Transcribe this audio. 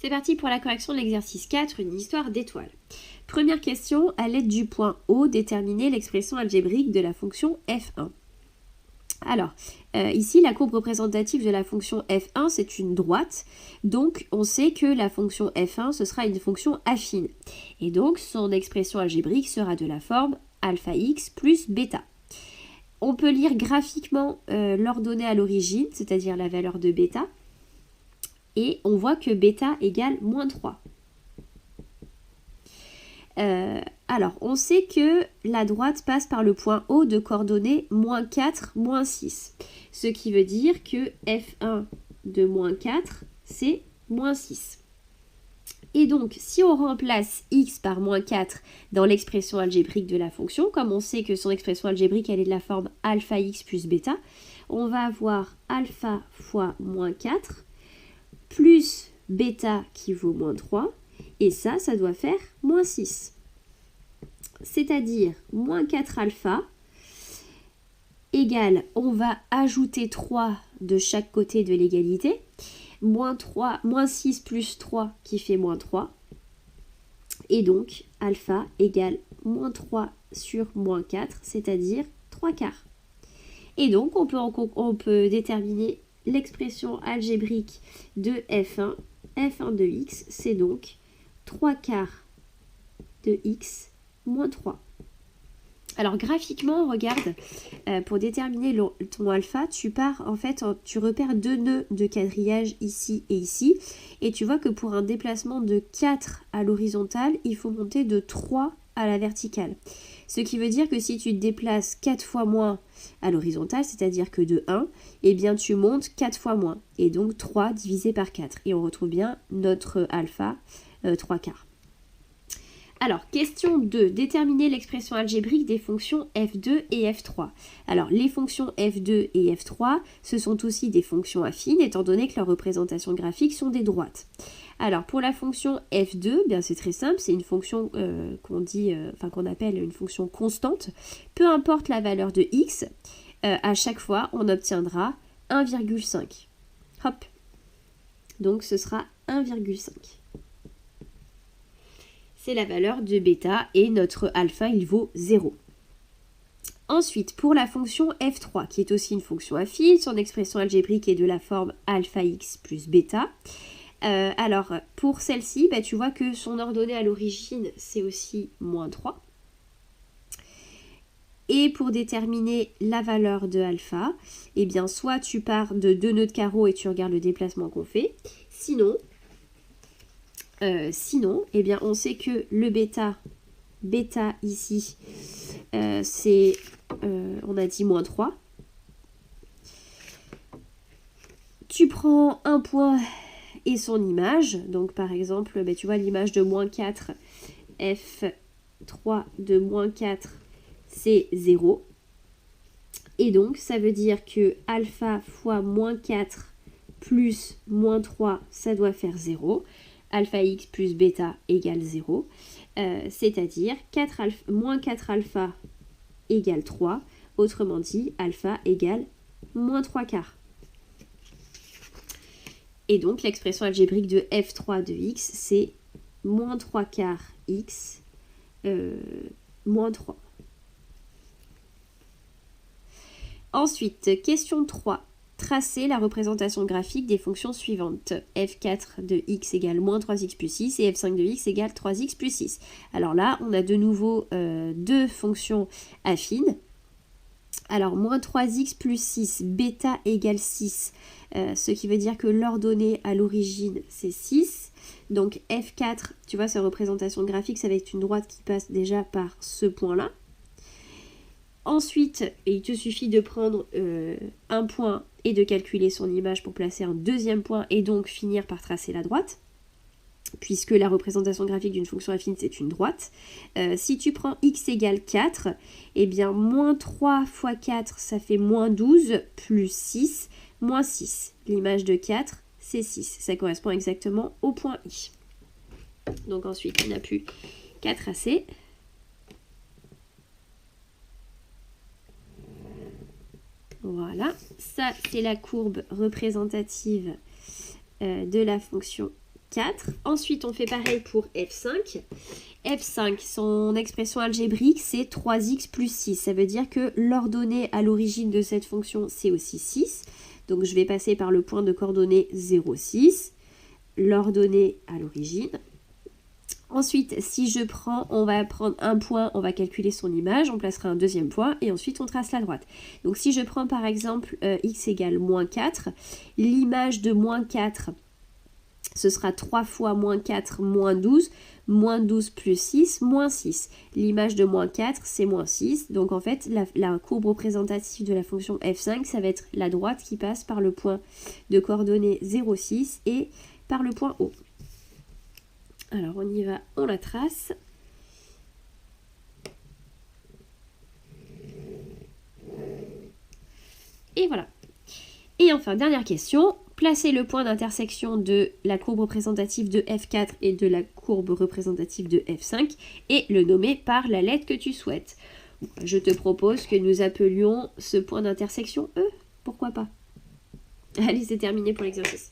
C'est parti pour la correction de l'exercice 4, une histoire d'étoiles. Première question, à l'aide du point O, déterminer l'expression algébrique de la fonction f1. Alors, ici, la courbe représentative de la fonction f1, c'est une droite. Donc, on sait que la fonction f1, ce sera une fonction affine. Et donc, son expression algébrique sera de la forme alpha x plus bêta. On peut lire graphiquement l'ordonnée à l'origine, c'est-à-dire la valeur de bêta. Et on voit que bêta égale moins 3. Alors, on sait que la droite passe par le point O de coordonnées moins 4, moins 6. Ce qui veut dire que f1 de moins 4, c'est moins 6. Et donc, si on remplace x par moins 4 dans l'expression algébrique de la fonction, comme on sait que son expression algébrique, elle est de la forme alpha x plus bêta, on va avoir alpha fois moins 4 plus bêta qui vaut moins 3, et ça doit faire moins 6. C'est-à-dire moins 4 alpha égale, on va ajouter 3 de chaque côté de l'égalité, moins 6 plus 3 qui fait moins 3, et donc alpha égale moins 3 sur moins 4, c'est-à-dire 3 quarts. Et donc on peut déterminer l'expression algébrique de f1, f1 de x, c'est donc 3 quarts de x moins 3. Alors graphiquement, regarde, pour déterminer ton alpha, tu repères deux nœuds de quadrillage ici et ici, et tu vois que pour un déplacement de 4 à l'horizontale, il faut monter de 3 à la verticale. Ce qui veut dire que si tu te déplaces 4 fois moins à l'horizontale, c'est-à-dire que de 1, eh bien tu montes 4 fois moins, et donc 3 divisé par 4. Et on retrouve bien notre alpha 3 quarts. Alors, question 2. Déterminer l'expression algébrique des fonctions f2 et f3. Alors, les fonctions f2 et f3, ce sont aussi des fonctions affines, étant donné que leurs représentations graphiques sont des droites. Alors, pour la fonction f2, bien c'est très simple, c'est une fonction qu'on appelle une fonction constante. Peu importe la valeur de x, à chaque fois, on obtiendra 1,5. Hop. Donc, ce sera 1,5. C'est la valeur de bêta et notre alpha, il vaut 0. Ensuite, pour la fonction f3, qui est aussi une fonction affine, son expression algébrique est de la forme alpha x plus bêta. Alors, pour celle-ci, tu vois que son ordonnée à l'origine, c'est aussi moins 3. Et pour déterminer la valeur de alpha, eh bien, soit tu pars de 2 nœuds de carreau et tu regardes le déplacement qu'on fait. Sinon, eh bien, on sait que le bêta ici, c'est, on a dit moins 3. Tu prends un point et son image. Donc, par exemple, tu vois l'image de moins 4, f3 de moins 4, c'est 0. Et donc, ça veut dire que alpha fois moins 4 plus moins 3, ça doit faire 0. Alpha x plus bêta égale 0, c'est-à-dire moins 4 alpha égale 3, autrement dit, alpha égale moins 3 quarts. Et donc, l'expression algébrique de f3 de x, c'est moins 3 quarts x moins 3. Ensuite, question 3. Tracer la représentation graphique des fonctions suivantes. f4 de x égale moins 3x plus 6 et f5 de x égale 3x plus 6. Alors là, on a de nouveau deux fonctions affines. Alors, moins 3x plus 6, bêta égale 6, ce qui veut dire que l'ordonnée à l'origine, c'est 6. Donc, f4, tu vois, sa représentation graphique, ça va être une droite qui passe déjà par ce point-là. Ensuite, il te suffit de prendre un point et de calculer son image pour placer un deuxième point et donc finir par tracer la droite, puisque la représentation graphique d'une fonction affine, c'est une droite. Si tu prends x égale 4, eh bien, moins 3 fois 4, ça fait moins 12, plus 6, moins 6. L'image de 4, c'est 6. Ça correspond exactement au point I. Donc ensuite, on n'a plus qu'à tracer. Voilà, ça c'est la courbe représentative de la fonction 4. Ensuite, on fait pareil pour f5. f5, son expression algébrique, c'est 3x plus 6. Ça veut dire que l'ordonnée à l'origine de cette fonction, c'est aussi 6. Donc, je vais passer par le point de coordonnée 0, 6. L'ordonnée à l'origine. Ensuite, si je prends, on va prendre un point, on va calculer son image, on placera un deuxième point et ensuite on trace la droite. Donc si je prends par exemple x égale moins 4, l'image de moins 4, ce sera 3 fois moins 4, moins 12 plus 6, moins 6. L'image de moins 4, c'est moins 6. Donc en fait, la courbe représentative de la fonction f5, ça va être la droite qui passe par le point de coordonnée 0, 6 et par le point O. Alors on y va, on la trace. Et voilà. Et enfin, dernière question. Placez le point d'intersection de la courbe représentative de F4 et de la courbe représentative de F5 et le nommer par la lettre que tu souhaites. Je te propose que nous appelions ce point d'intersection E. Pourquoi pas? Allez, c'est terminé pour l'exercice.